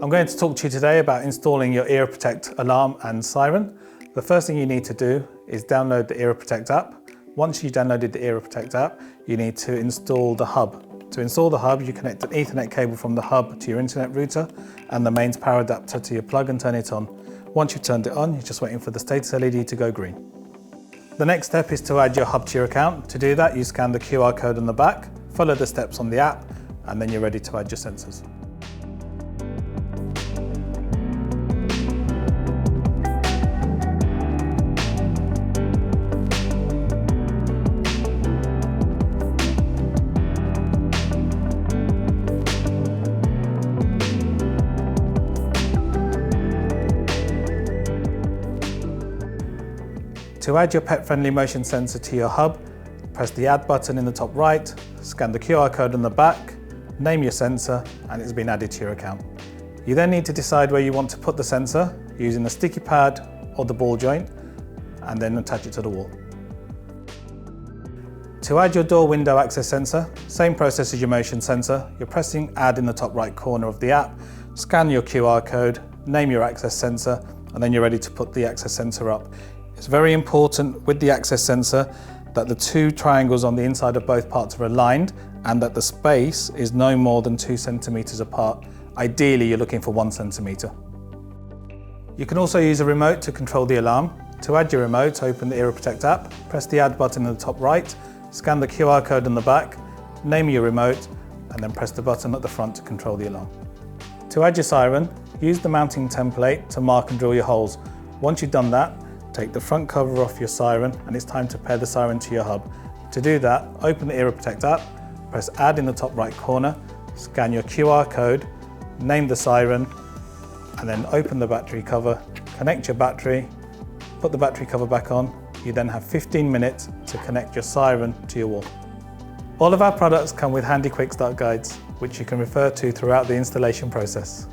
I'm going to talk to you today about installing your Era Protect alarm and siren. The first thing you need to do is download the Era Protect app. Once you've downloaded the Era Protect app, you need to install the hub. To install the hub, you connect an Ethernet cable from the hub to your internet router and the mains power adapter to your plug and turn it on. Once you've turned it on, you're just waiting for the status LED to go green. The next step is to add your hub to your account. To do that, you scan the QR code on the back, follow the steps on the app, and then you're ready to add your sensors. To add your pet-friendly motion sensor to your hub, press the Add button in the top right, scan the QR code on the back, name your sensor, and it's been added to your account. You then need to decide where you want to put the sensor using the sticky pad or the ball joint, and then attach it to the wall. To add your door window access sensor, same process as your motion sensor. You're pressing Add in the top right corner of the app, scan your QR code, name your access sensor, and then you're ready to put the access sensor up. It's very important with the access sensor that the two triangles on the inside of both parts are aligned and that the space is no more than 2 centimeters apart. Ideally, you're looking for 1 centimeter. You can also use a remote to control the alarm. To add your remote, open the Era Protect app, press the Add button in the top right, scan the QR code on the back, name your remote, and then press the button at the front to control the alarm. To add your siren, use the mounting template to mark and drill your holes. Once you've done that, take the front cover off your siren and it's time to pair the siren to your hub. To do that, open the Era Protect app, press Add in the top right corner, scan your QR code, name the siren, and then open the battery cover, connect your battery, put the battery cover back on. You then have 15 minutes to connect your siren to your wall. All of our products come with handy quick start guides, which you can refer to throughout the installation process.